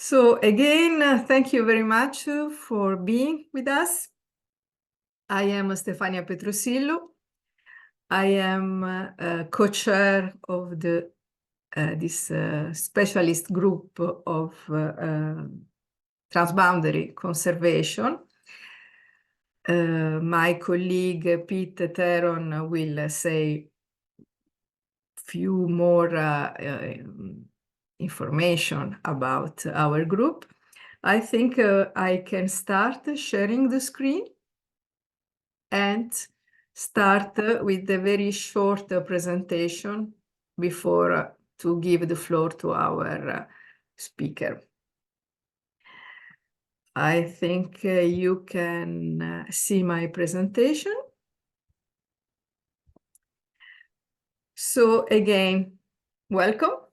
So again, thank you very much for being with us. I am Stefania Petrosillo. I am co-chair of this specialist group of transboundary conservation. My colleague Piet Theron will say few more information about our group. I think I can start sharing the screen and start with a very short presentation before to give the floor to our speaker. I think you can see my presentation. So again, welcome.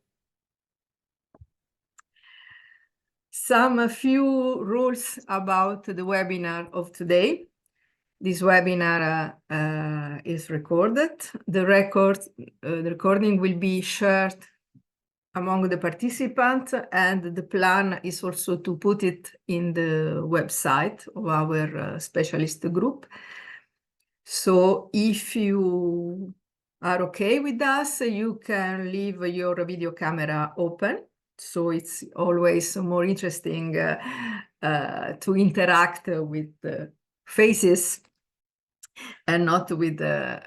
A few rules about the webinar of today. This webinar is recorded. The recording will be shared among the participants, and the plan is also to put it in the website of our specialist group. So if you are okay with us, you can leave your video camera open. So it's always more interesting to interact with faces and not with a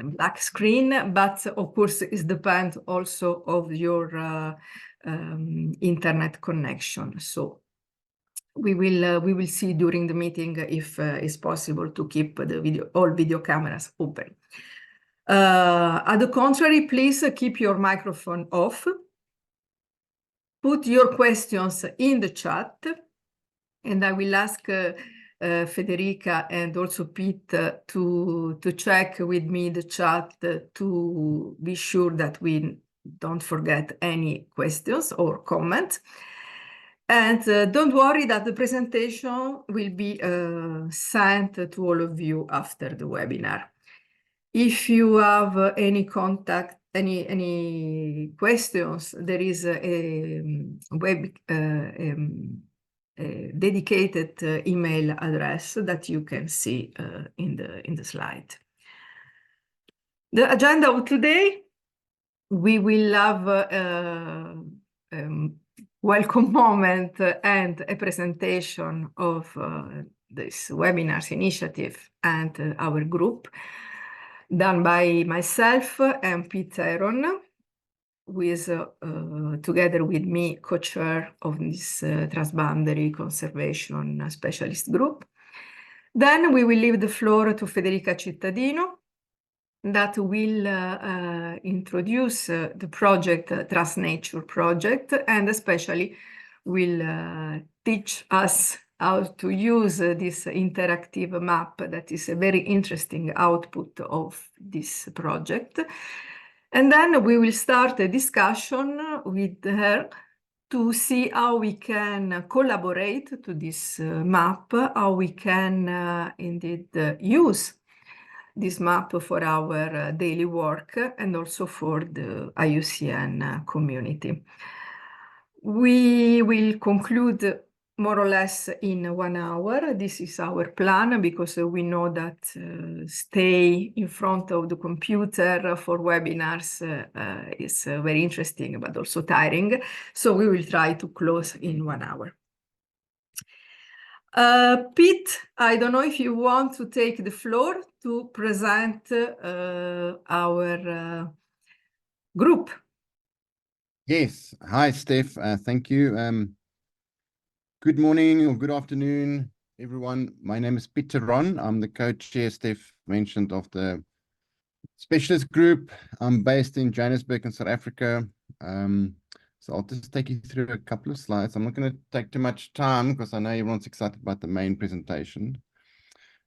black screen, but of course it depends also of your internet connection. So we will see during the meeting if it's possible to keep the all video cameras open. On the contrary, please keep your microphone off. Put your questions in the chat, and I will ask Federica and also Piet to check with me the chat to be sure that we don't forget any questions or comments. And don't worry that the presentation will be sent to all of you after the webinar. If you have any questions, there is a dedicated email address that you can see in the slide. The agenda of today, we will have a welcome moment and a presentation of this webinar's initiative and our group, done by myself and Piet Theron, who is together with me co-chair of this Transboundary Conservation Specialist Group. Then we will leave the floor to Federica Cittadino, that will introduce the project, Transnature project, and especially will teach us how to use this interactive map that is a very interesting output of this project. And then we will start a discussion with her to see how we can collaborate to this map, how we can indeed use this map for our daily work and also for the IUCN community. We will conclude more or less in 1 hour. This is our plan, because we know that stay in front of the computer for webinars is very interesting, but also tiring. So we will try to close in 1 hour. Piet, I don't know if you want to take the floor to present our group. Yes. Hi, Steph. Thank you. Good morning or good afternoon, everyone. My name is Piet Theron. I'm the co-chair, Steph mentioned, of the specialist group. I'm based in Johannesburg in South Africa. So I'll just take you through a couple of slides. I'm not going to take too much time because I know everyone's excited about the main presentation.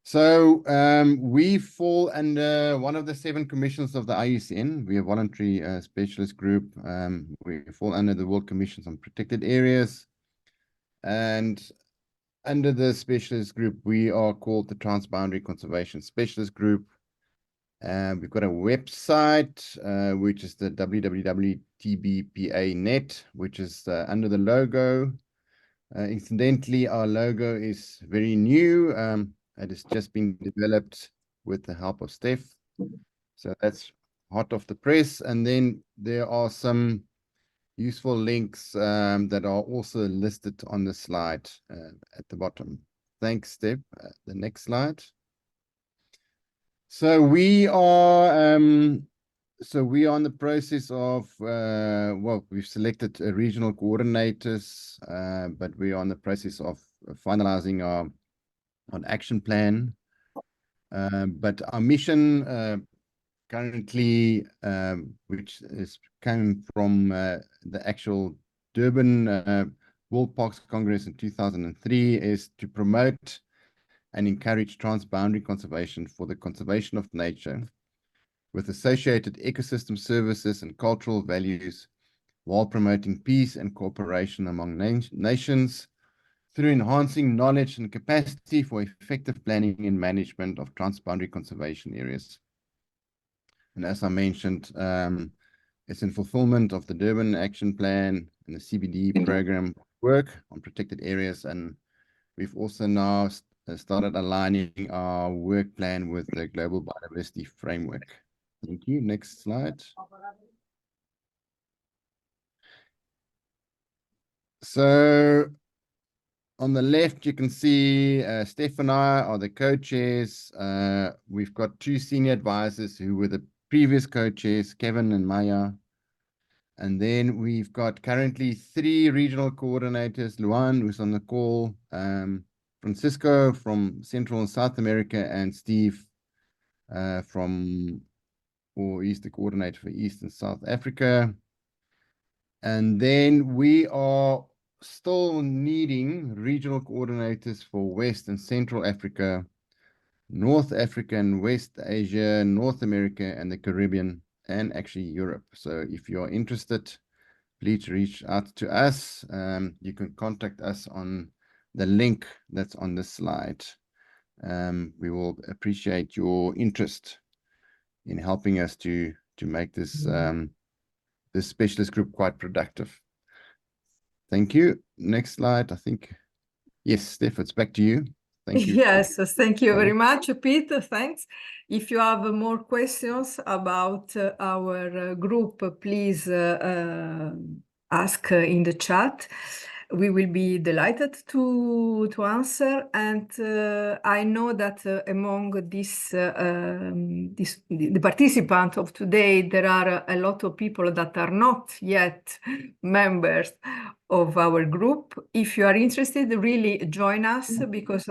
So we fall under one of the 7 commissions of the IUCN. We are a voluntary specialist group. We fall under the World Commissions on Protected Areas. And under the specialist group, we are called the Transboundary Conservation Specialist Group. We've got a website, which is the www.tbpa.net, which is under the logo. Incidentally, our logo is very new. It has just been developed with the help of Steph. So that's hot off the press. And then there are some useful links that are also listed on the slide at the bottom. Thanks, Steph. The next slide. So we are in the process of well, we've selected regional coordinators, but we are in the process of finalizing our action plan. But our mission currently, which is came from the actual Durban World Parks Congress in 2003, is to promote and encourage transboundary conservation for the conservation of nature with associated ecosystem services and cultural values while promoting peace and cooperation among nations through enhancing knowledge and capacity for effective planning and management of transboundary conservation areas. And as I mentioned, it's in fulfillment of the Durban Action Plan and the CBD program work on protected areas. And we've also now started aligning our work plan with the Global Biodiversity Framework. Thank you. Next slide. So on the left, you can see Steph and I are the co-chairs. We've got two senior advisors who were the previous co-chairs, Kevin and Maya. And then we've got currently 3 regional coordinators, Luan, who's on the call, Francisco from Central and South America, and Steve he's the coordinator for East and South Africa. And then we are still needing regional coordinators for West and Central Africa, North Africa and West Asia, North America and the Caribbean, and actually Europe. So if you're interested, please reach out to us. You can contact us on the link that's on the slide. We will appreciate your interest in helping us to make this this specialist group quite productive. Thank you. Next slide, I think. Yes, Steph, it's back to you. Thank you. Yes, thank you very much, Piet. Thanks. If you have more questions about our group, please ask in the chat. We will be delighted to answer. And I know that among the participants of today, there are a lot of people that are not yet members of our group. If you are interested, really join us, because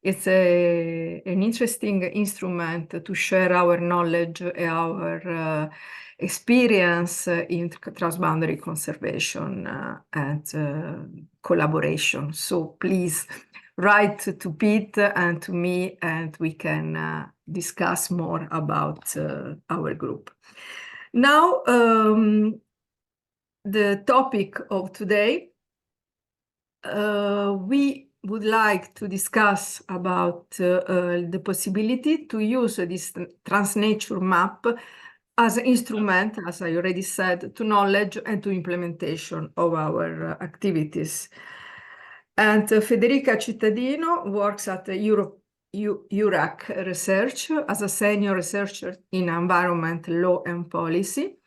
it's an interesting instrument to share our knowledge, our experience in transboundary conservation and collaboration. So please write to Piet and to me, and we can discuss more about our group. Now, the topic of today, we would like to discuss about the possibility to use this Transnature map as an instrument, as I already said, to knowledge and to implementation of our activities. And Federica Cittadino works at the Eurac Research as a senior researcher in environment law and policy.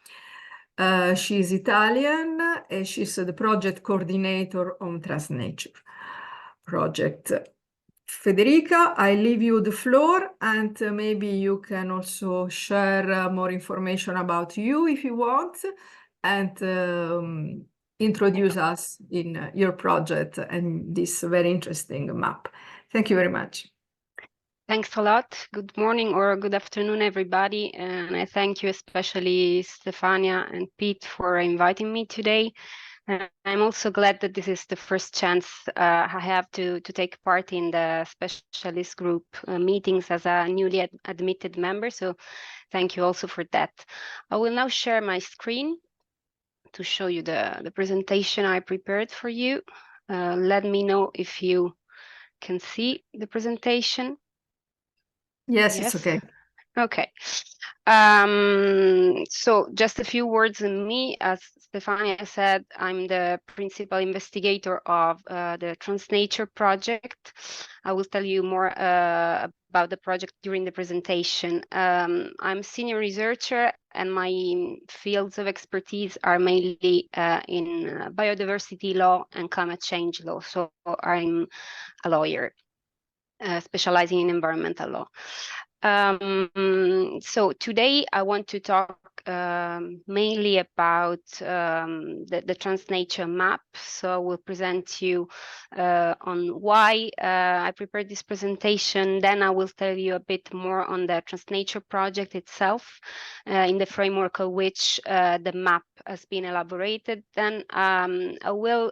She is Italian, and she's the project coordinator on Transnature project. Federica, I leave you the floor, and maybe you can also share more information about you if you want, and introduce us in your project and this very interesting map. Thank you very much. Thanks a lot. Good morning or good afternoon, everybody. And I thank you especially Stefania and Piet for inviting me today. And I'm also glad that this is the first chance I have to take part in the specialist group meetings as a newly admitted member. So thank you also for that. I will now share my screen to show you the presentation I prepared for you. Let me know if you can see the presentation. Yes, it's okay. Okay. So just a few words on me. As Stefania said, I'm the principal investigator of the Transnature project. I will tell you more about the project during the presentation. I'm senior researcher and my fields of expertise are mainly in biodiversity law and climate change law. So I'm a lawyer specializing in environmental law. So today I want to talk mainly about the Transnature map. So we'll present you on why I prepared this presentation. Then I will tell you a bit more on the Transnature project itself, in the framework of which the map has been elaborated. Then I will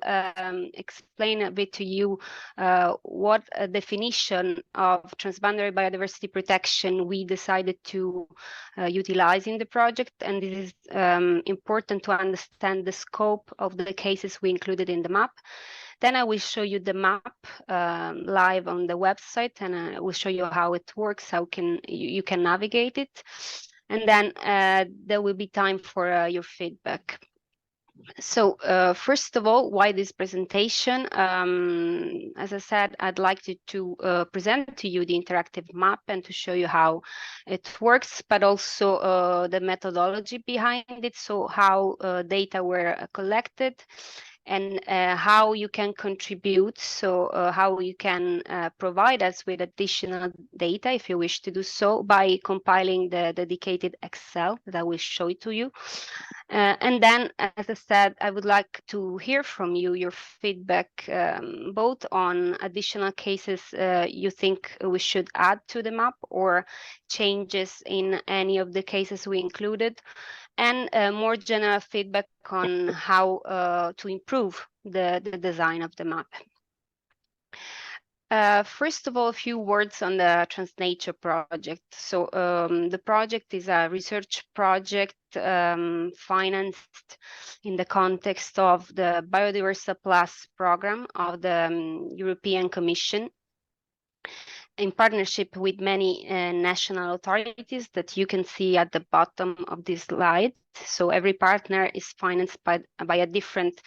explain a bit to you what a definition of transboundary biodiversity protection we decided to utilize in the project, and this is important to understand the scope of the cases we included in the map. Then I will show you the map live on the website, and I will show you how it works, how you can navigate it, and then there will be time for your feedback. So first of all, why this presentation? As I said, I'd like to present to you the interactive map and to show you how it works, but also the methodology behind it, so how data were collected and how you can contribute, so how you can provide us with additional data if you wish to do so by compiling the dedicated Excel that I will show it to you. And then, as I said, I would like to hear from you, your feedback, both on additional cases you think we should add to the map or changes in any of the cases we included, and more general feedback on how to improve the design of the map. First of all, a few words on the Transnature project. So the project is a research project financed in the context of the Biodiversity Plus program of the European Commission, in partnership with many national authorities that you can see at the bottom of this slide. So every partner is financed by a different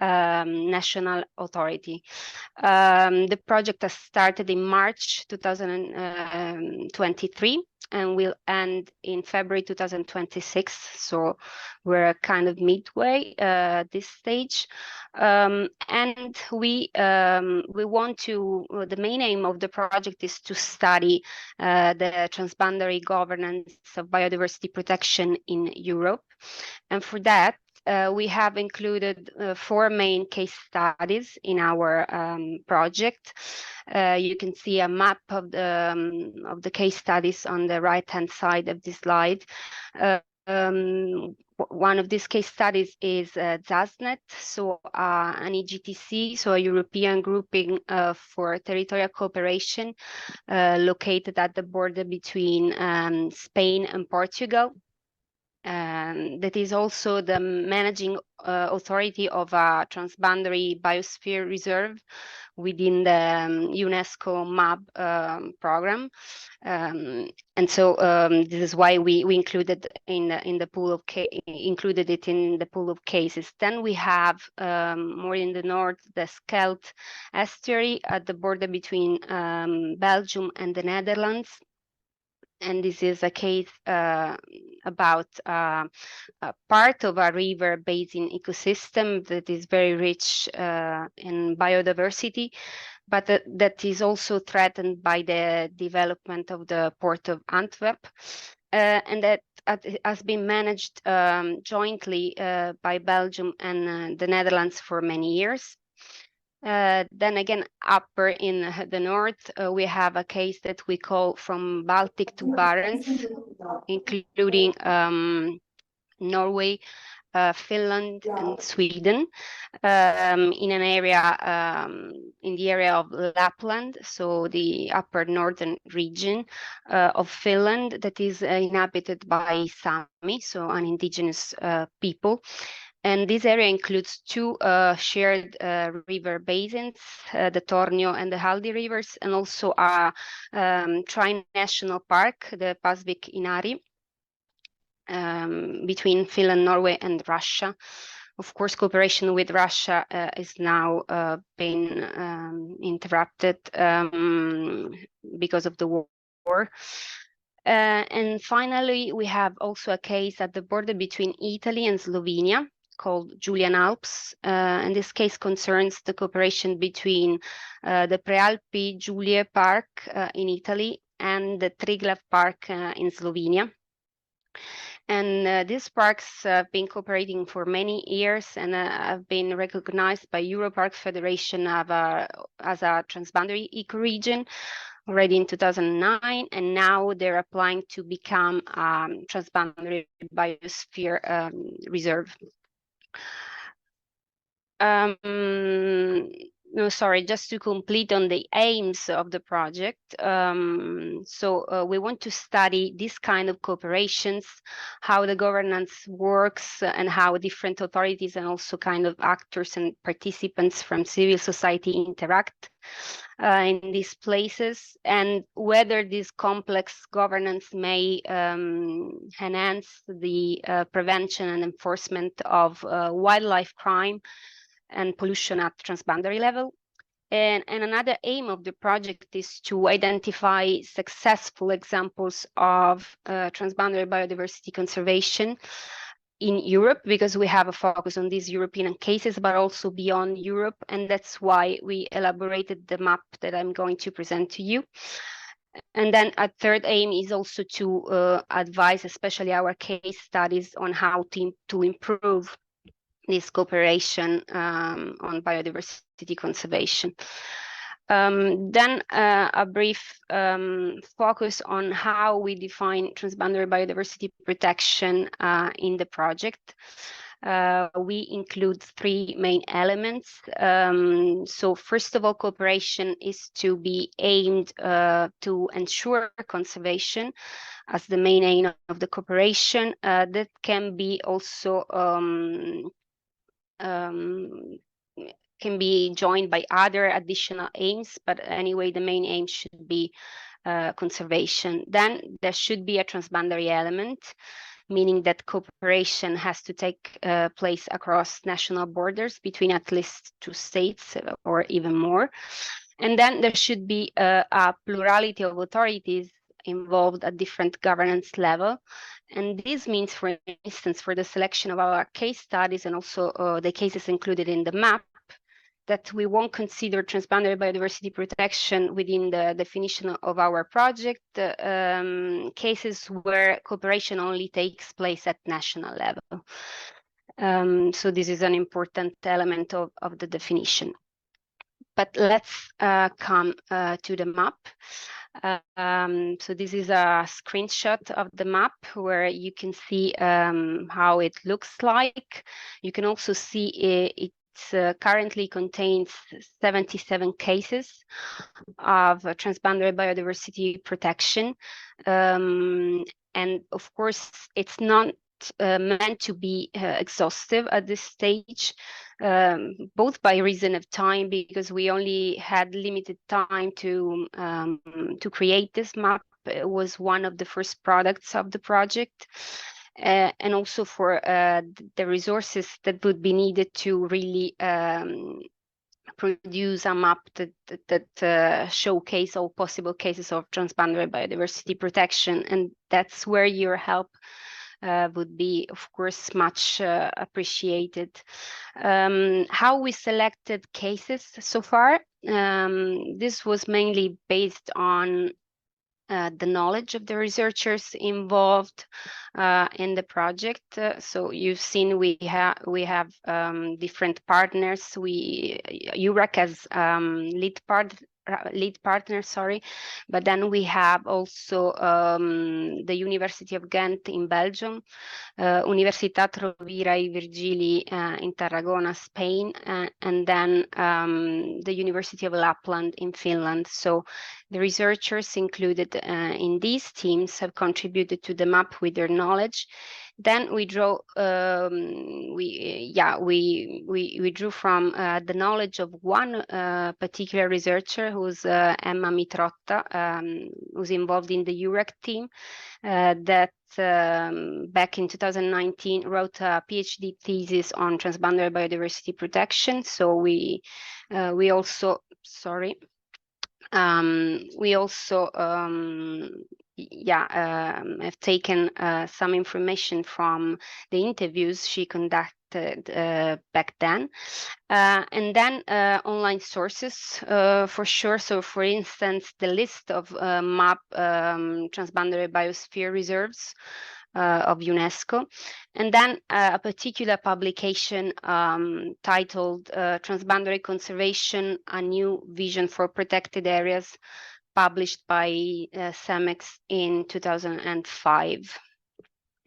national authority. The project has started in March 2023 and will end in February 2026. So we're kind of midway at this stage. And we want to, the main aim of the project is to study the transboundary governance of biodiversity protection in Europe. And for that, we have included 4 main case studies in our project. You can see a map of the case studies on the right-hand side of this slide. One of these case studies is ZASNet, so an EGTC, so a European grouping for territorial cooperation located at the border between Spain and Portugal. That is also the managing authority of a transboundary biosphere reserve within the UNESCO MAB program, and so this is why we included in the pool of included it in the pool of cases. Then we have more in the north the Scheldt estuary at the border between Belgium and the Netherlands. And this is a case about a part of a river basin ecosystem that is very rich in biodiversity, but that is also threatened by the development of the port of Antwerp, and that has been managed jointly by Belgium and the Netherlands for many years. Then again, upper in the north, we have a case that we call From Baltic to Barents, including Norway, Finland, and Sweden, in an area, in the area of Lapland, so the upper northern region of Finland that is inhabited by Sami, so an indigenous people. And this area includes 2 shared river basins, the Tornio and the Haldi rivers, and also a tri-national park, the Pasvik Inari, between Finland, Norway, and Russia, Of course, cooperation with Russia is now being interrupted because of the war. And finally, we have also a case at the border between Italy and Slovenia called Julian Alps. And this case concerns the cooperation between the Prealpi Giulie Park in Italy and the Triglav Park in Slovenia. And these parks have been cooperating for many years and have been recognized by Europark Federation as a transboundary ecoregion already in 2009, and now they're applying to become transboundary biosphere reserve. No, sorry, just to complete on the aims of the project. We want to study this kind of cooperations, how the governance works, and how different authorities and also kind of actors and participants from civil society interact in these places, and whether this complex governance may enhance the prevention and enforcement of wildlife crime and pollution at transboundary level. And another aim of the project is to identify successful examples of transboundary biodiversity conservation in Europe, because we have a focus on these European cases, but also beyond Europe. And that's why we elaborated the map that I'm going to present to you. And then a third aim is also to advise, especially our case studies, on how to improve this cooperation on biodiversity conservation. Then a brief focus on how we define transboundary biodiversity protection in the project. We include three main elements. So first of all, cooperation is to be aimed to ensure conservation as the main aim of the cooperation. That can be also can be joined by other additional aims, but anyway, the main aim should be conservation. Then there should be a transboundary element, meaning that cooperation has to take place across national borders between at least two states or even more. And then there should be a plurality of authorities involved at different governance level. And this means, for instance, for the selection of our case studies and also the cases included in the map, that we won't consider transboundary biodiversity protection within the definition of our project cases where cooperation only takes place at national level. So this is an important element of the definition. But let's come to the map. So this is a screenshot of the map where you can see how it looks like. You can also see it currently contains 77 cases of transboundary biodiversity protection. And of course, it's not meant to be exhaustive at this stage, both by reason of time, because we only had limited time to create this map. It was one of the first products of the project. And also for the resources that would be needed to really produce a map that showcase all possible cases of transboundary biodiversity protection. And that's where your help would be, of course, much appreciated. How we selected cases so far, this was mainly based on the knowledge of the researchers involved in the project. So you've seen we have different partners. Eurac as lead partner, sorry, but then we have also the University of Ghent in Belgium, Universitat Rovira i Virgili in Tarragona, Spain, and then the University of Lapland in Finland. So The researchers included in these teams have contributed to the map with their knowledge. Then we drew we drew from the knowledge of one particular researcher, who's Emma Mitrotta, who's involved in the Eurac team, that back in 2019 wrote a PhD thesis on transboundary biodiversity protection. So we also have taken some information from the interviews she conducted back then, and then online sources for sure. So for instance, the list of map transboundary biosphere reserves of UNESCO, and then a particular publication titled Transboundary Conservation, a New Vision for Protected Areas, published by CEMEX in 2005.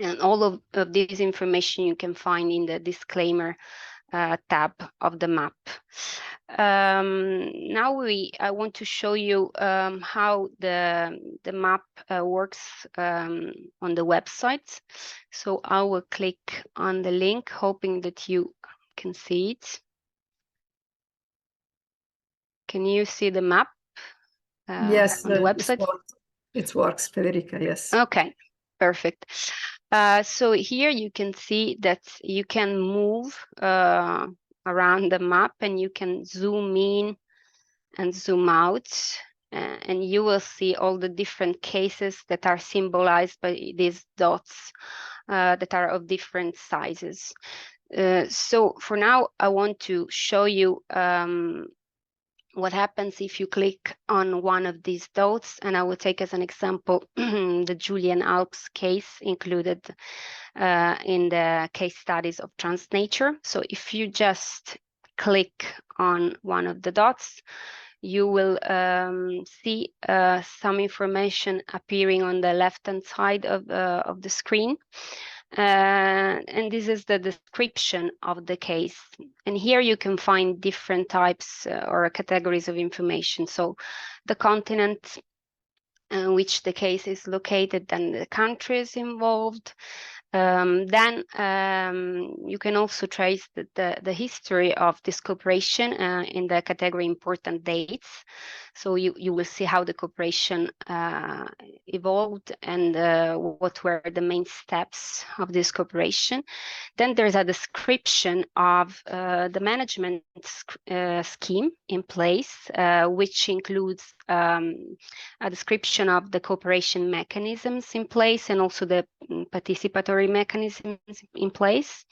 And all of this information you can find in the disclaimer tab of the map. Now I want to show you how the map works on the website. So I will click on the link, hoping that you can see it. Can you see the map? Yes, on the website? It works, Federica, yes. Okay, perfect. So here you can see that you can move around the map, and you can zoom in and zoom out, and you will see all the different cases that are symbolized by these dots that are of different sizes. So for now, I want to show you what happens if you click on one of these dots, and I will take as an example the Julian Alps case included in the case studies of Transnature. So if you just click on one of the dots, you will see some information appearing on the left-hand side of the screen. And this is the description of the case. And here you can find different types or categories of information. So the continent in which the case is located, and the countries involved. Then you can also trace the history of this cooperation in the category important dates. So you will see how the cooperation evolved and what were the main steps of this cooperation. Then there's a description of the management scheme in place, which includes a description of the cooperation mechanisms in place, and also the participatory mechanisms in place.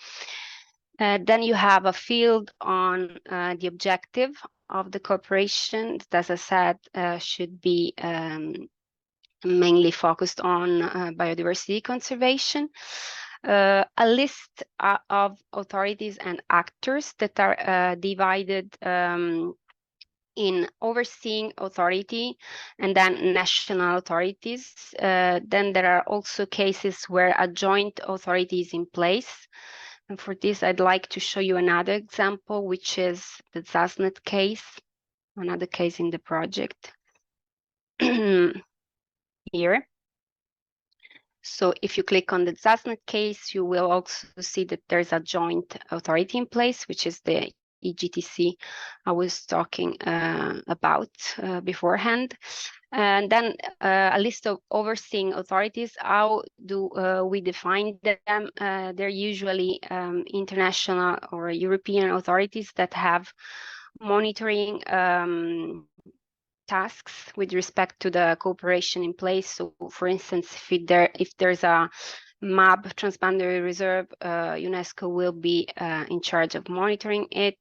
Then you have a field on the objective of the cooperation that, as I said, should be mainly focused on biodiversity conservation. A list of authorities and actors that are divided in overseeing authority and then national authorities. Then there are also cases where a joint authority is in place. And for this, I'd like to show you another example, which is the Zasnet case, another case in the project. Here. So if you click on the Zasnet case, you will also see that there's a joint authority in place, which is the EGTC I was talking about beforehand. And then a list of overseeing authorities. How do we define them? They're usually international or European authorities that have monitoring tasks with respect to the cooperation in place. So for instance, if there's a MAB transboundary reserve, UNESCO will be in charge of monitoring it,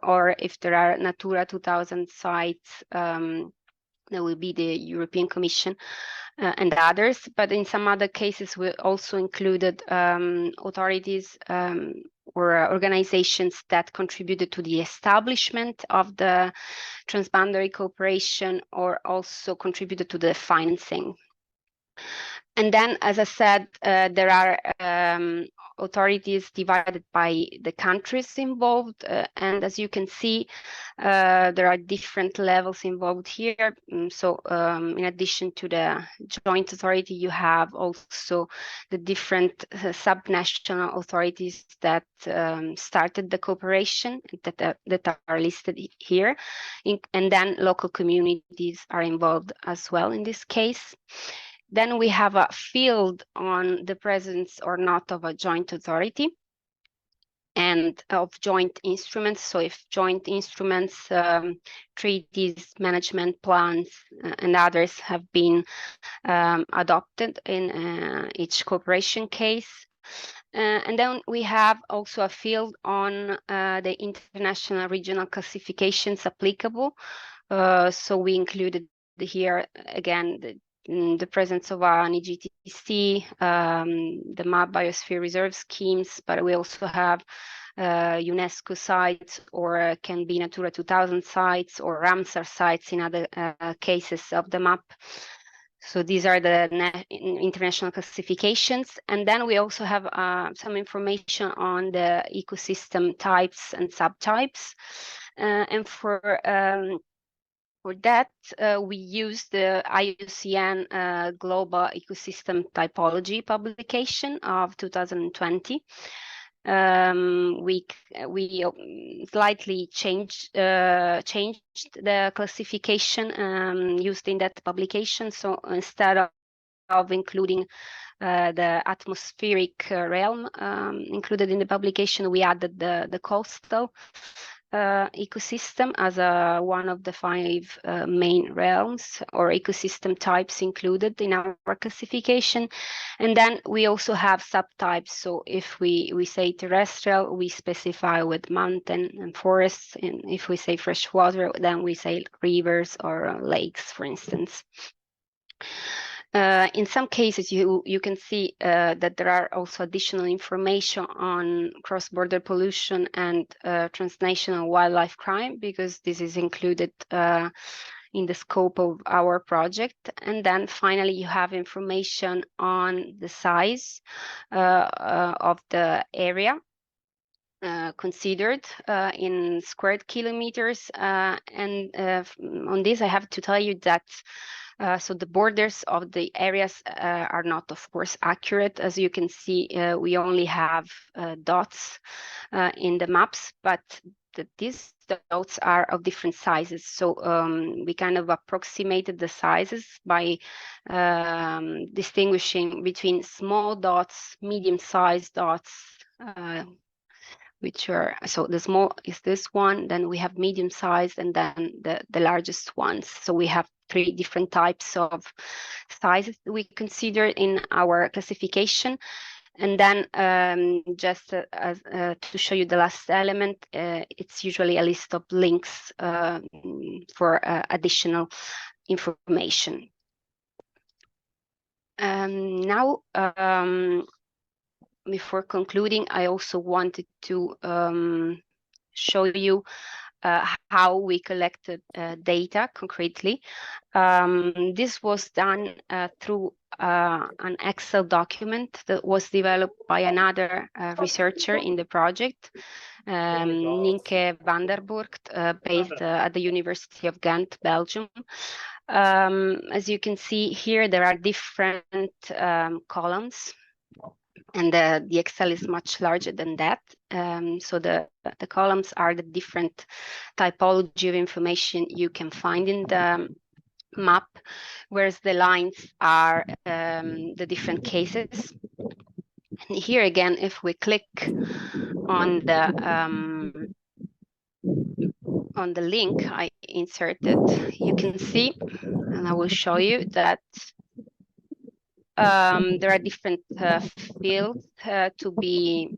or if there are Natura 2000 sites, there will be the European Commission and others. But in some other cases, we also included authorities or organizations that contributed to the establishment of the transboundary cooperation, or also contributed to the financing. And then, as I said, there are authorities divided by the countries involved. And as you can see, there are different levels involved here. So in addition to the joint authority, you have also the different subnational authorities that started the cooperation that are listed here. And then local communities are involved as well in this case. Then we have a field on the presence or not of a joint authority and of joint instruments. So if joint instruments, treaties, management plans, and others have been adopted in each cooperation case. And then we have also a field on the international regional classifications applicable. So we included here again the presence of an EGTC, the MAP Biosphere Reserve schemes, but we also have UNESCO sites, or can be Natura 2000 sites or Ramsar sites in other cases of the map. So these are the international classifications. And then we also have some information on the ecosystem types and subtypes. And for that, we use the IUCN Global Ecosystem Typology publication of 2020. We slightly changed the classification used in that publication. So instead of including the atmospheric realm included in the publication, we added the coastal ecosystem as one of the 5 main realms or ecosystem types included in our classification. And then we also have subtypes. So if we say terrestrial, we specify with mountain and forests. And if we say freshwater, then we say rivers or lakes, for instance. In some cases, you can see that there are also additional information on cross-border pollution and transnational wildlife crime, because this is included in the scope of our project. And then finally, you have information on the size of the area considered in squared kilometers. And on this, I have to tell you that so the borders of the areas are not, of course, accurate. As you can see, we only have dots in the maps, but these dots are of different sizes. So we kind of approximated the sizes by distinguishing between small dots, medium-sized dots, which are, so the small is this one, then we have medium sized, and then the largest ones. So we have 3 different types of sizes that we consider in our classification. And then just to show you the last element, it's usually a list of links for additional information. Now, before concluding, I also wanted to show you how we collected data concretely. This was done through an Excel document that was developed by another researcher in the project, Nienke van der Burgt, based at the University of Ghent, Belgium. As you can see here, there are different columns, and the Excel is much larger than that. So the columns are the different typology of information you can find in the map, whereas the lines are the different cases. And here again, if we click on the link I inserted, you can see, and I will show you that there are different fields to be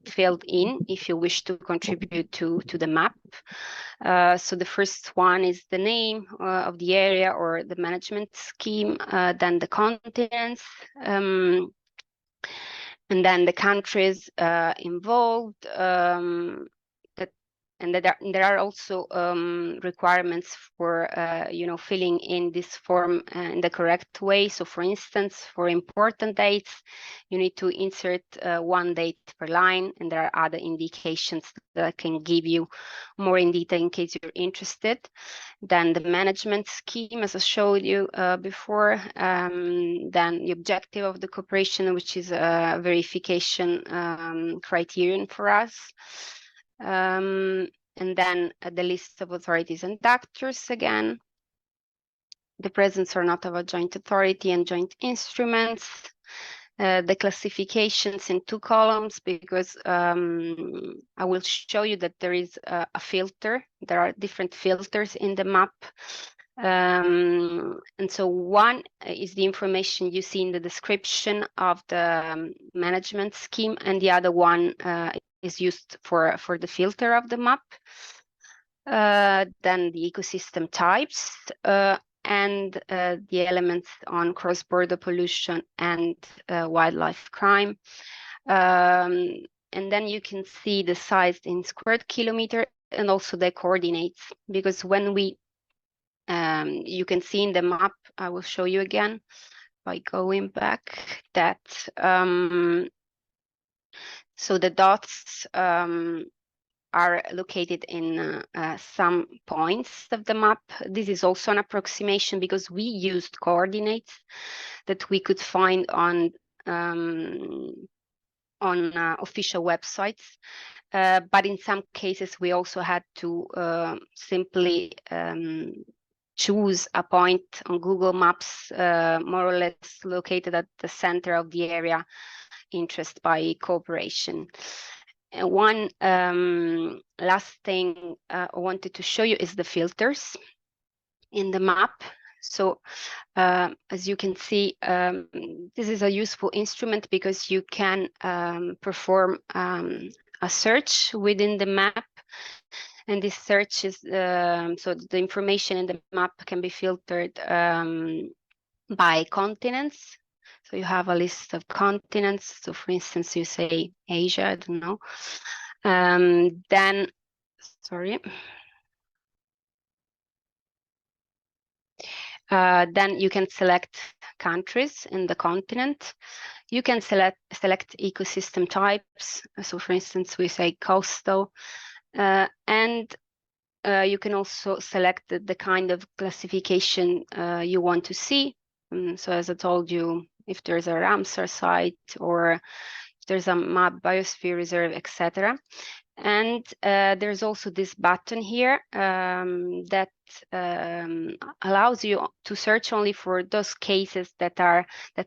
filled in if you wish to contribute to the map. So the first one is the name of the area or the management scheme, then the continents, and then the countries involved, And there are also requirements for filling in this form in the correct way. So for instance, for important dates, you need to insert one date per line, and there are other indications that I can give you more in detail in case you're interested. Then the management scheme, as I showed you before, then the objective of the cooperation, which is a verification criterion for us. And then the list of authorities and actors again, the presence or not of a joint authority and joint instruments, the classifications in 2 columns, because I will show you that there is a filter. There are different filters in the map. And so one is the information you see in the description of the management scheme, and the other one is used for the filter of the map. Then the ecosystem types and the elements on cross-border pollution and wildlife crime. And then you can see the size in square kilometer and also the coordinates, because when we you can see in the map, I will show you again by going back, that so the dots are located in some points of the map. This is also an approximation because we used coordinates that we could find on official websites. But in some cases, we also had to simply choose a point on Google Maps, more or less located at the center of the area interest by cooperation. And one last thing I wanted to show you is the filters in the map. So as you can see, this is a useful instrument because you can perform a search within the map. And this search is, so the information in the map can be filtered by continents. So you have a list of continents. So for instance, you say Asia, I don't know. Then, sorry. Then you can select countries in the continent. You can select ecosystem types. So for instance, we say coastal. And you can also select the kind of classification you want to see. So as I told you, if there's a Ramsar site or if there's a map biosphere reserve, etc. And there's also this button here that allows you to search only for those cases that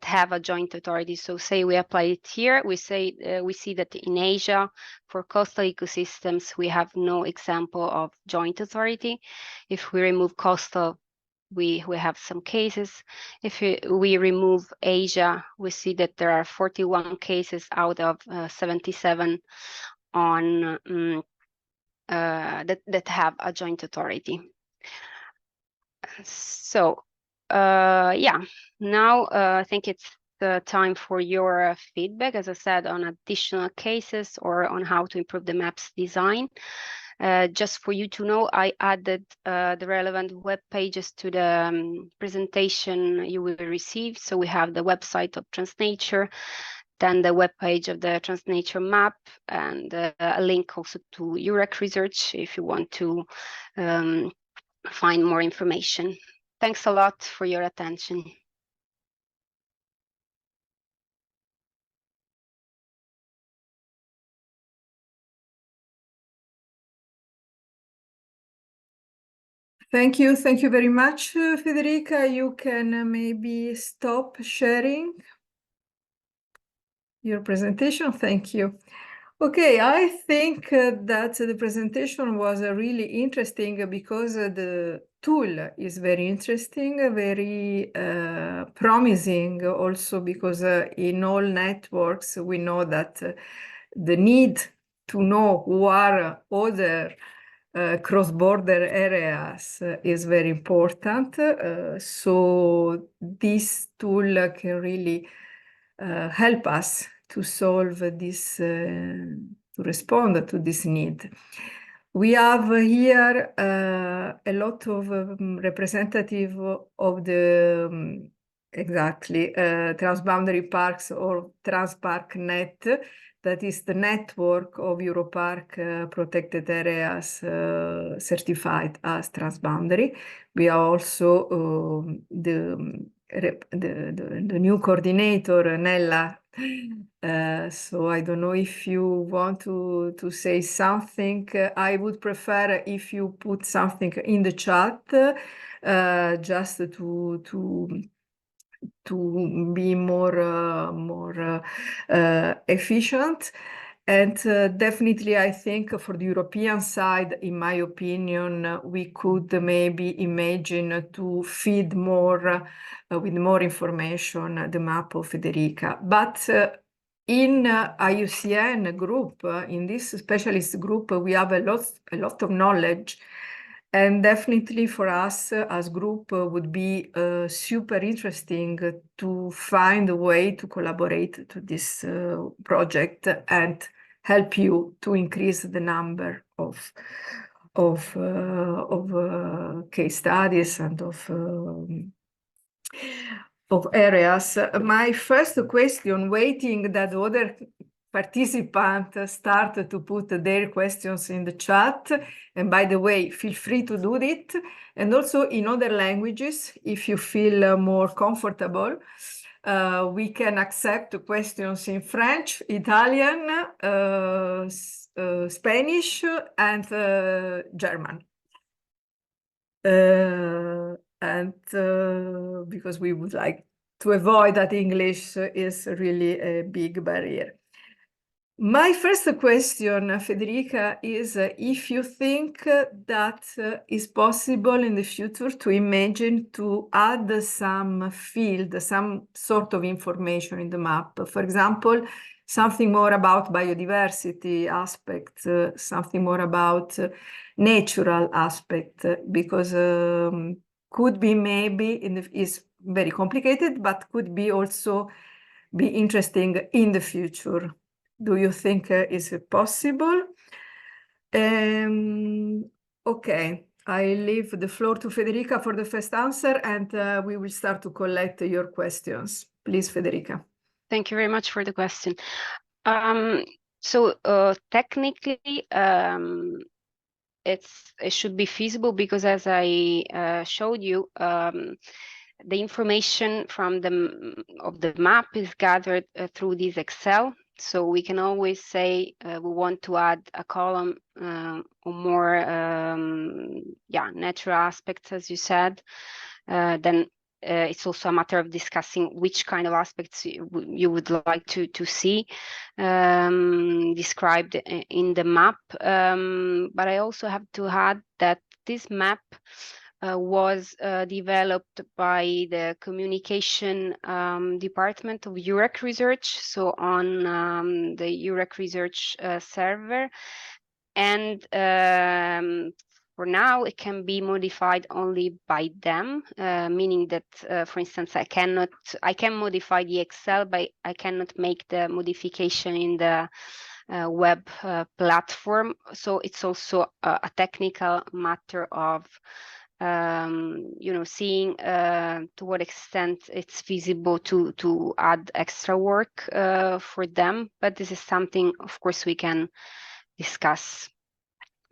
have a joint authority. So say we apply it here, we say we see that in Asia for coastal ecosystems we have no example of joint authority. If we remove coastal, we have some cases. If we remove Asia, we see that there are 41 cases out of 77 on that have a joint authority. So yeah, now I think it's the time for your feedback, as I said, on additional cases or on how to improve the map's design. Just for you to know, I added the relevant web pages to the presentation you will receive. So we have the website of Transnature, then the webpage of the Transnature map, and a link also to Eurac research if you want to find more information. Thanks a lot for your attention. Thank you very much, Federica. You can maybe stop sharing your presentation. Thank you. Okay, I think that the presentation was really interesting because the tool is very interesting, very promising also because in all networks we know that the need to know who are other cross-border areas is very important. So this tool can really help us to solve this, to respond to this need. We have here a lot of representative of the transboundary parks or Transpark Net, that is the network of Europark protected areas certified as transboundary. We are also the new coordinator, Nella. So I don't know if you want to say something. I would prefer if you put something in the chat, just to be more efficient. And definitely, I think for the European side, in my opinion, we could maybe imagine to feed more with more information the map of Federica. But in IUCN group, in this specialist group, we have a lot of knowledge. And definitely for us as group would be super interesting to find a way to collaborate to this project and help you to increase the number of case studies and of areas. My first question, waiting that other participants start to put their questions in the chat. And by the way, feel free to do it. And also in other languages, if you feel more comfortable, we can accept questions in French, Italian, Spanish, and German. Because we would like to avoid that English is really a big barrier. My first question, Federica, is if you think that is possible in the future to imagine to add some field, some sort of information in the map. For example, something more about biodiversity aspect, something more about natural aspect, because could be maybe, is very complicated, but could be also be interesting in the future. Do you think is it possible? Okay, I leave the floor to Federica for the first answer, and we will start to collect your questions. Please, Federica. Thank you very much for the question. Technically, it should be feasible because, as I showed you, the information from the map is gathered through this Excel. So we can always say we want to add a column or more natural aspects, as you said. Then it's also a matter of discussing which kind of aspects you would like to see described in the map. But I also have to add that this map was developed by the communication department of Eurac research, so on the Eurac research server, and for now it can be modified only by them, meaning that for instance I can modify the Excel, but I cannot make the modification in the web platform. So it's also a technical matter of seeing to what extent it's feasible to add extra work for them. But this is something, of course, we can discuss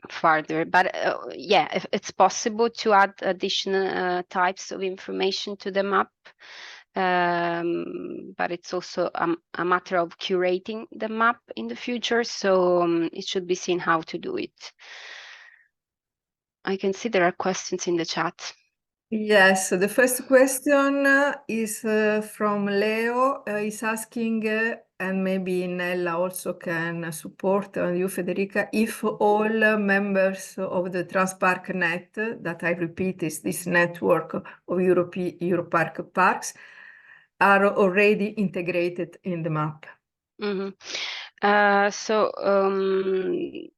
further. But if it's possible to add additional types of information to the map. But it's also a matter of curating the map in the future. So it should be seen how to do it. I can see there are questions in the chat. Yes, so the first question is from Leo. He's asking, and maybe Nella also can support you, Federica, if all members of the Transpark Net, that I repeat is this network of Europark parks, are already integrated in the map.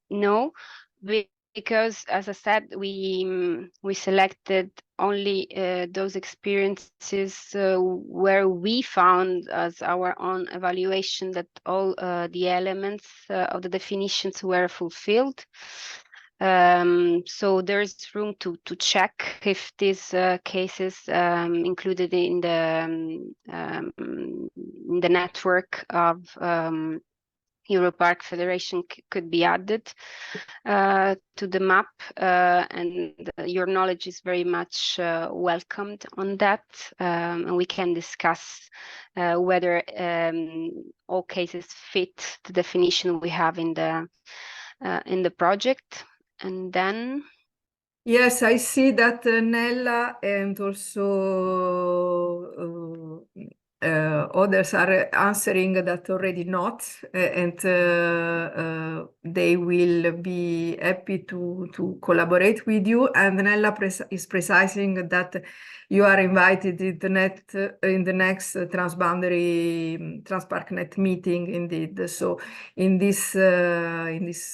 No, because as I said, we selected only those experiences where we found as our own evaluation that all the elements of the definitions were fulfilled. So there's room to check if these cases included in the network of Europark Federation could be added to the map, and your knowledge is very much welcomed on that, and we can discuss whether all cases fit the definition we have in the project. And then yes, I see that Nella and also others are answering that already not, and they will be happy to collaborate with you. And Nella is precising that you are invited in the next Transboundary TransparkNet meeting, indeed. So in this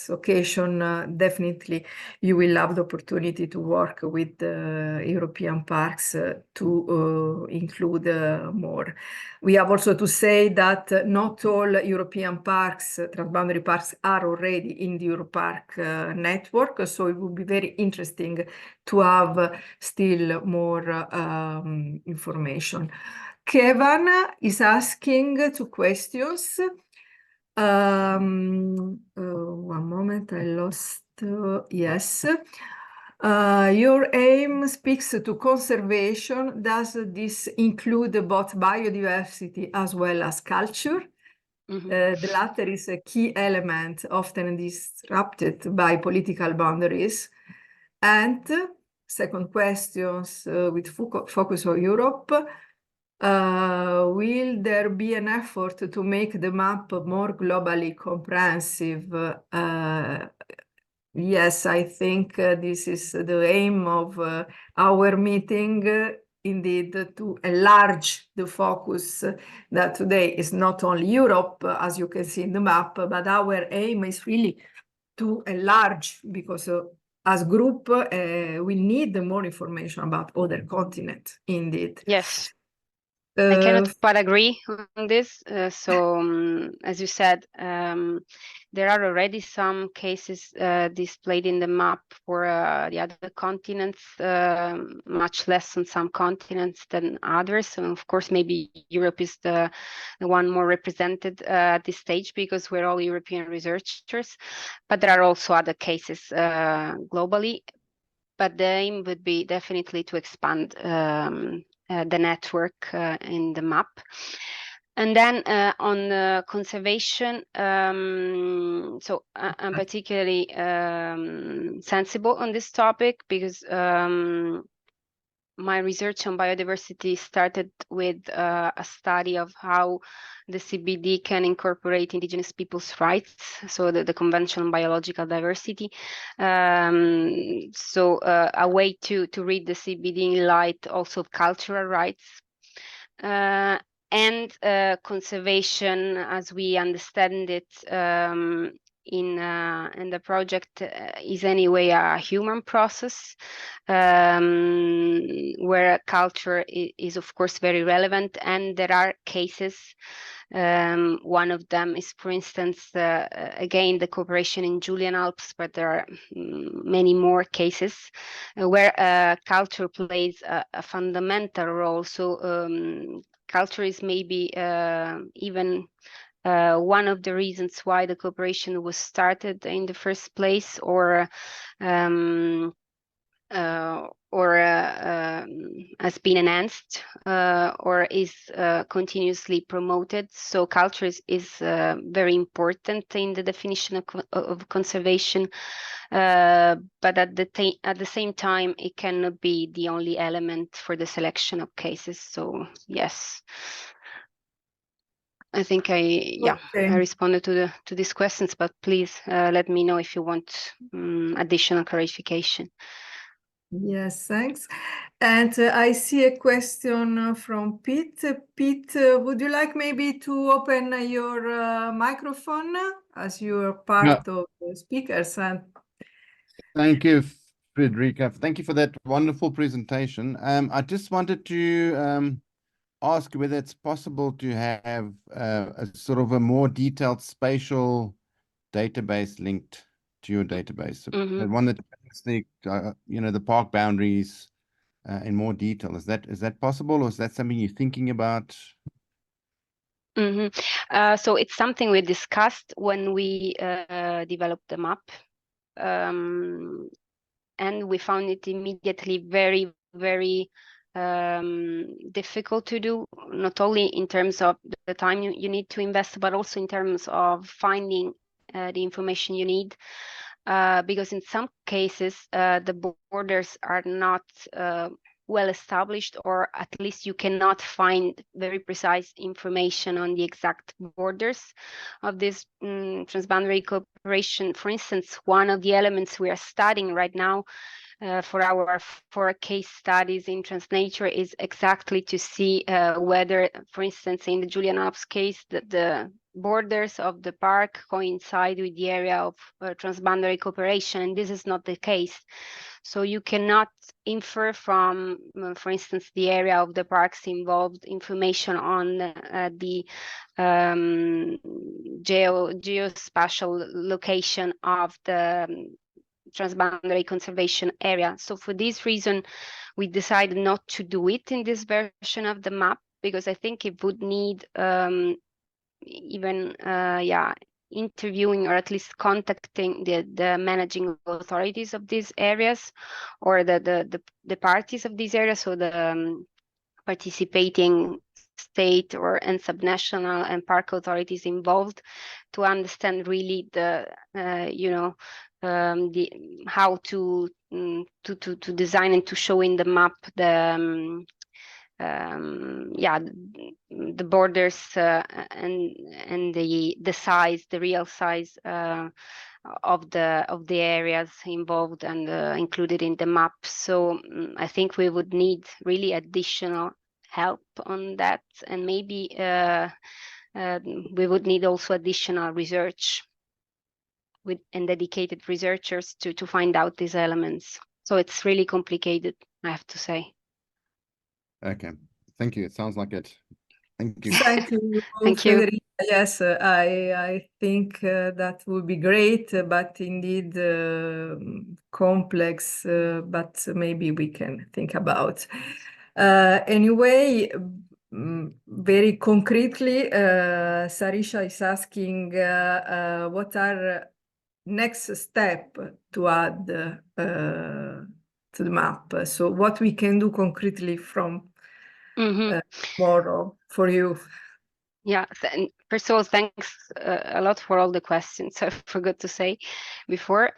occasion, definitely you will have the opportunity to work with the European parks to include more. We have also to say that not all European parks, transboundary parks, are already in the Europark network, so it would be very interesting to have still more information. Kevin is asking 2 questions. One moment, I lost. Yes. Your aim speaks to conservation. Does this include both biodiversity as well as culture? The latter is a key element, often disrupted by political boundaries. And second question, with focus on Europe, will there be an effort to make the map more globally comprehensive? Yes, I think this is the aim of our meeting, indeed, to enlarge the focus that today is not only Europe, as you can see in the map, but our aim is really to enlarge, because as group, we need more information about other continents, indeed. Yes. I cannot but agree on this. As you said, there are already some cases displayed in the map for the other continents, much less on some continents than others. So of course, maybe Europe is the one more represented at this stage because we're all European researchers, but there are also other cases globally. But the aim would be definitely to expand the network in the map. And then on conservation, so I'm particularly sensible on this topic because my research on biodiversity started with a study of how the CBD can incorporate indigenous people's rights, so the Convention on Biological Diversity. So a way to read the CBD in light also of cultural rights. And conservation, as we understand it in the project, is anyway a human process, where culture is of course very relevant, and there are cases. One of them is, for instance, again, the cooperation in Julian Alps, but there are many more cases where culture plays a fundamental role. So culture is maybe even one of the reasons why the cooperation was started in the first place, or has been enhanced or is continuously promoted. So culture is very important in the definition of conservation, but at the same time, it cannot be the only element for the selection of cases. So yes, I think I responded to these questions, but please let me know if you want additional clarification. Yes, thanks. And I see a question from Piet. Piet, would you like maybe to open your microphone as you are part of the speakers? And thank you, Federica. Thank you for that wonderful presentation. I just wanted to ask whether it's possible to have a sort of a more detailed spatial database linked to your database. Mhm. The one that brings the the park boundaries in more detail. Is that possible, or is that something you're thinking about? So it's something we discussed when we developed the map, and we found it immediately very, very difficult to do, not only in terms of the time you need to invest, but also in terms of finding the information you need. Because in some cases, the borders are not well established, or at least you cannot find very precise information on the exact borders of this transboundary cooperation. For instance, one of the elements we are studying right now for our 4 case studies in Transnature is exactly to see whether, for instance, in the Julian Alps case, the borders of the park coincide with the area of transboundary cooperation, and this is not the case. So you cannot infer from, for instance, the area of the parks involved information on the geospatial location of the transboundary conservation area. So for this reason, we decided not to do it in this version of the map, because I think it would need even interviewing, or at least contacting the managing authorities of these areas, or the parties of these areas, so the participating state and subnational and park authorities involved, to understand really the how to design and to show in the map the the borders and the size, the real size of the areas involved and included in the map. So I think we would need really additional help on that, and maybe we would need also additional research and dedicated researchers to find out these elements. So it's really complicated, I have to say. Okay, thank you. It sounds like it. Thank you. Thank you, Thank you. Federica. Yes, I think that would be great, but indeed complex, but maybe we can think about. Anyway, very concretely, Sarisha is asking what are next step to add to the map. So what we can do concretely from tomorrow for you. Yeah, first of all, thanks a lot for all the questions. I forgot to say before.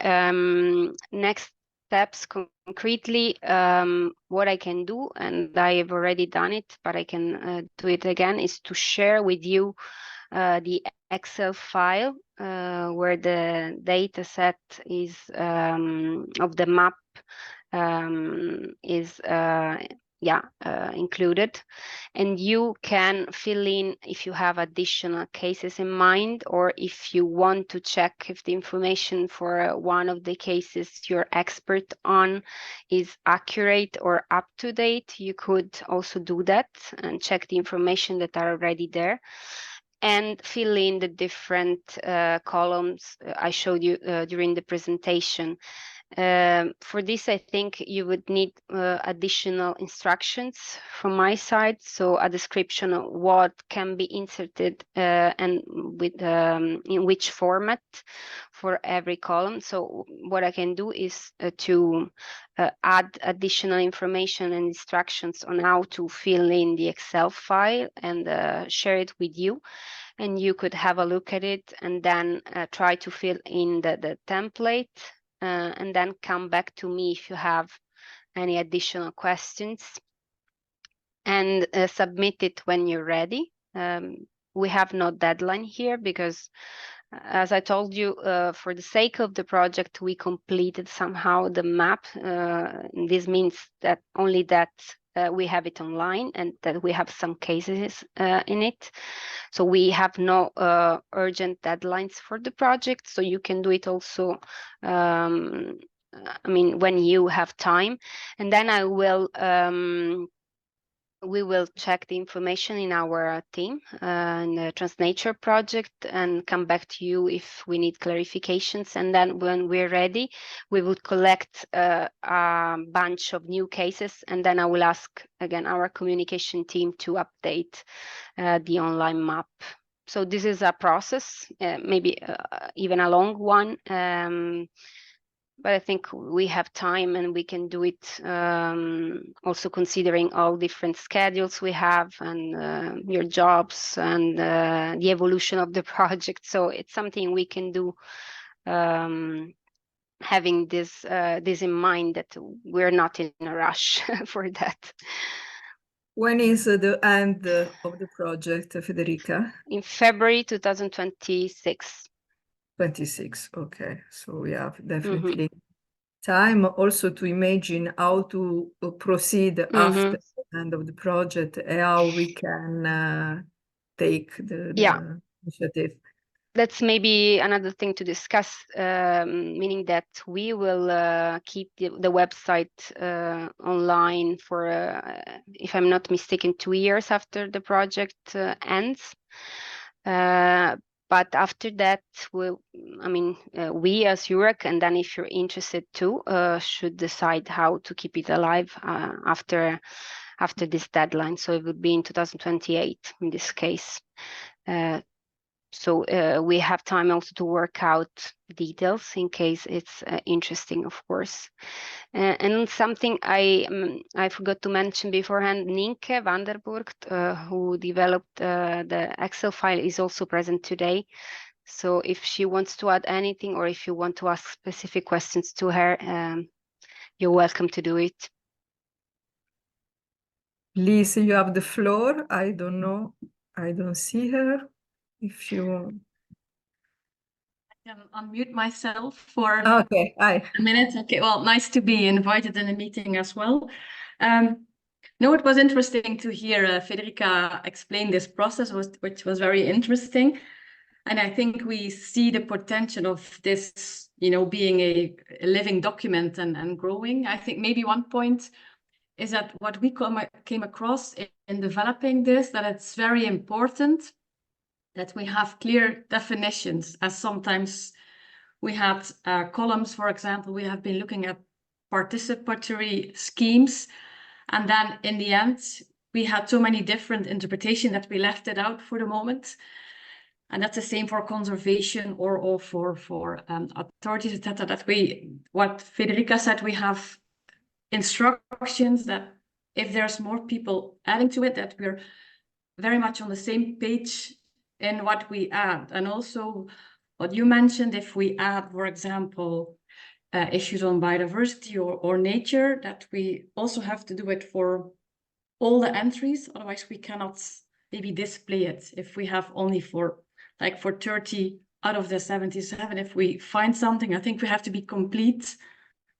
Next steps concretely, what I can do, and I have already done it, but I can do it again, is to share with you the Excel file where the data set is of the map is included, and you can fill in if you have additional cases in mind, or if you want to check if the information for one of the cases you're expert on is accurate or up to date. You could also do that and check the information that are already there, and fill in the different columns I showed you during the presentation. For this, I think you would need additional instructions from my side, so a description of what can be inserted and with in which format for every column. So what I can do is to add additional information and instructions on how to fill in the Excel file and share it with you. And you could have a look at it and then try to fill in the template. And then come back to me if you have any additional questions, and submit it when you're ready. We have no deadline here because, as I told you, for the sake of the project, we completed somehow the map. This means that only that we have it online and that we have some cases in it. So we have no urgent deadlines for the project. So you can do it also, I mean, when you have time. And then I will we will check the information in our team in the Transnature project and come back to you if we need clarifications. And then when we're ready, we will collect a bunch of new cases, and then I will ask again our communication team to update the online map. So this is a process, maybe even a long one. But I think we have time and we can do it, also considering all different schedules we have and your jobs and the evolution of the project. So it's something we can do, having this in mind, that we're not in a rush for that. When is the end of the project, Federica? In February 2026. 26, okay. So we have definitely time also to imagine how to proceed after the end of the project and how we can take the initiative. That's maybe another thing to discuss, meaning that we will keep the website online for, if I'm not mistaken, 2 years after the project ends. But after that, we as Eurac, and then if you're interested too, should decide how to keep it alive after this deadline. So it would be in 2028 in this case. So we have time also to work out details in case it's interesting, of course. And something I forgot to mention beforehand, Nienke Vanderburg, who developed the Excel file, is also present today. So if she wants to add anything, or if you want to ask specific questions to her, you're welcome to do it. Lisa, you have the floor. I don't know. I don't see her. If you want. I can unmute myself for a minute. Okay, well, nice to be invited in a meeting as well. No, it was interesting to hear Federica explain this process, which was very interesting. And I think we see the potential of this, being a living document and growing. I think maybe one point is that what we came across in developing this, that it's very important that we have clear definitions, as sometimes we had columns, for example, we have been looking at participatory schemes, and then in the end, we had so many different interpretations that we left it out for the moment. And that's the same for conservation or for authorities, etc. That what Federica said, we have instructions that if there's more people adding to it, that we're very much on the same page in what we add. And also what you mentioned, if we add, for example, issues on biodiversity or nature, that we also have to do it for all the entries. Otherwise we cannot maybe display it if we have only for 30 out of the 77. If we find something, I think we have to be complete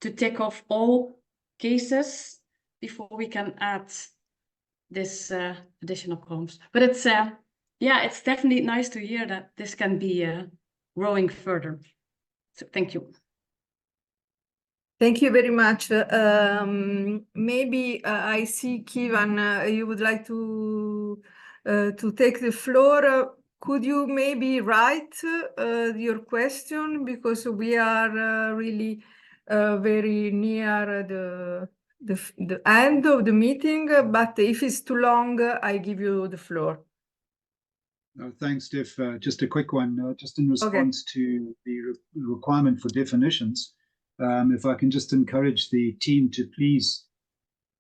to tick off all cases before we can add this additional columns. But it's it's definitely nice to hear that this can be growing further. So thank you. Thank you very much. Maybe I see Kivan, you would like to take the floor. Could you maybe write your question, because we are really very near the end of the meeting, but if it's too long, I give you the floor. Thanks, Steph. Just a quick one, just in response to the requirement for definitions. If I can just encourage the team to please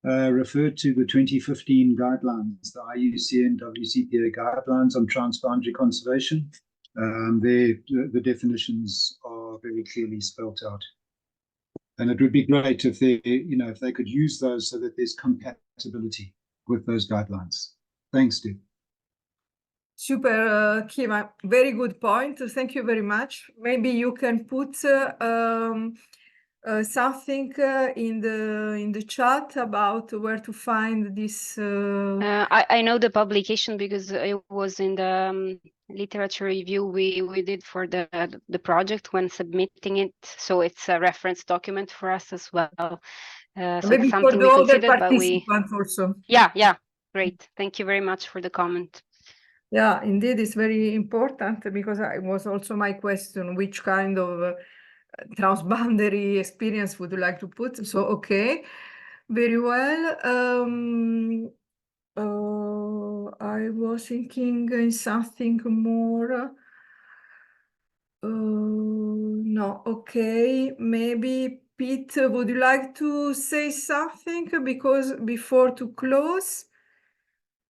refer to the 2015 guidelines, the IUCN WCPA guidelines on transboundary conservation. The definitions are very clearly spelled out. And it would be great if they could use those so that there's compatibility with those guidelines. Thanks, Steve. Super, Kima. Very good point. Thank you very much. Maybe you can put something in the chat about where to find this. I know the publication because it was in the literature review we did for the project when submitting it. So it's a reference document for us as well. So maybe for the other participants also. Yeah. Great. Thank you very much for the comment. Yeah, indeed, it's very important because it was also my question, which kind of transboundary experience would you like to put? So, okay, very well. I was thinking in something more. No, okay, maybe Piet, would you like to say something because before to close?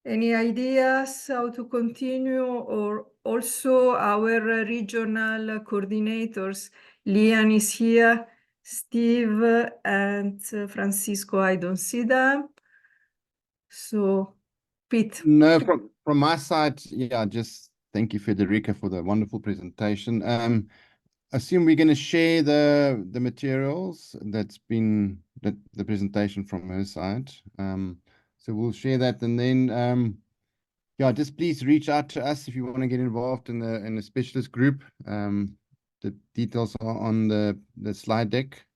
Any ideas how to continue, or also our regional coordinators? Lian is here, Steve and Francisco, I don't see them. So, Piet. No, from my side, yeah, just thank you, Federica, for the wonderful presentation. Assume we're going to share the materials that's been the presentation from her side. So we'll share that, and then yeah, just please reach out to us if you want to get involved in the specialist group. The details are on the slide deck.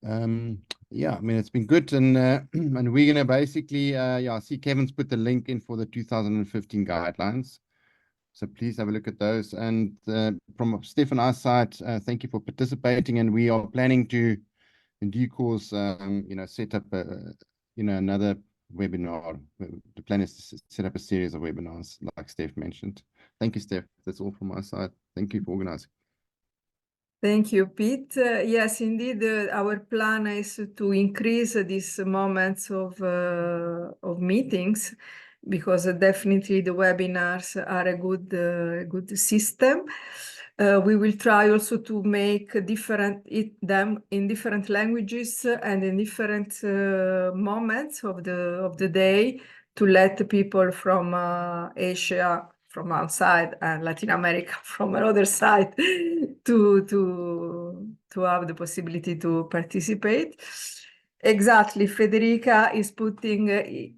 Yeah, I mean, it's been good, and and we're gonna basically yeah, I see Kevin's put the link in for the 2015 guidelines, so please have a look at those. And from Steph and our side, thank you for participating, and we are planning to, in due course, you know, set up you know, another webinar. The plan is to set up a series of webinars, like Steph mentioned. Thank you, Steph. That's all from my side. Thank you for organizing. Thank you, Piet. Yes, indeed, our plan is to increase these moments of meetings, because definitely the webinars are a good system. We will try also to make them in different languages and in different moments of the day, to let people from Asia, from outside, and Latin America from another side to have the possibility to participate. Exactly, Federica is putting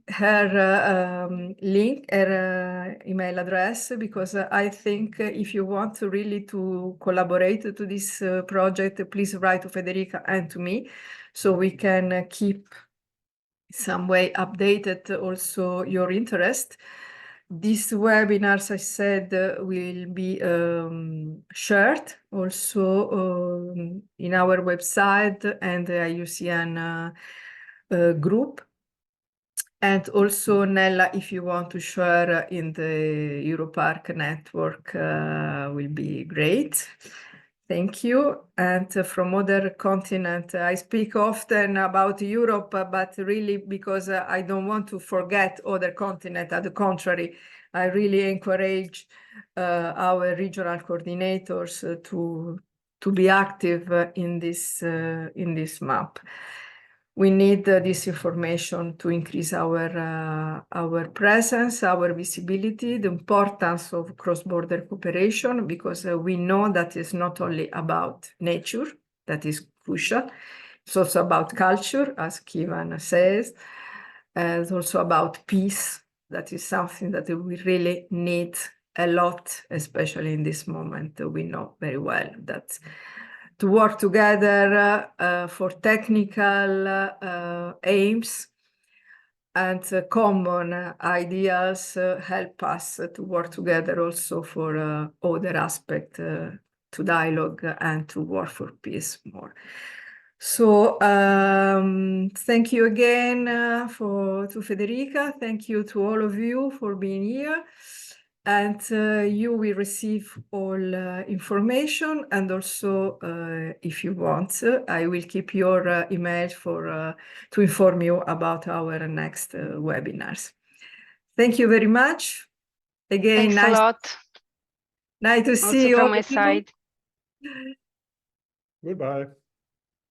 her link, her email address, because I think if you want to really to collaborate to this project, please write to Federica and to me, so we can keep some way updated also your interest. These webinars, I said, will be shared also in our website and the IUCN group. And also, Nella, if you want to share in the Europark network, will be great. Thank you. And from other continent, I speak often about Europe, but really because I don't want to forget other continent. At the contrary, I really encourage our regional coordinators to be active in this map. We need this information to increase our presence, our visibility, the importance of cross-border cooperation, because we know that it's not only about nature, that is crucial. It's also about culture, as Kevin says, and it's also about peace. That is something that we really need a lot, especially in this moment. We know very well that to work together for technical aims and common ideas help us to work together also for other aspects to dialogue and to work for peace more. So thank you again to Federica. Thank you to all of you for being here. And you will receive all information, and also if you want, I will keep your email to inform you about our next webinars. Thank you very much. Again, Thanks a lot. Nice to see Also you. from my side. Goodbye.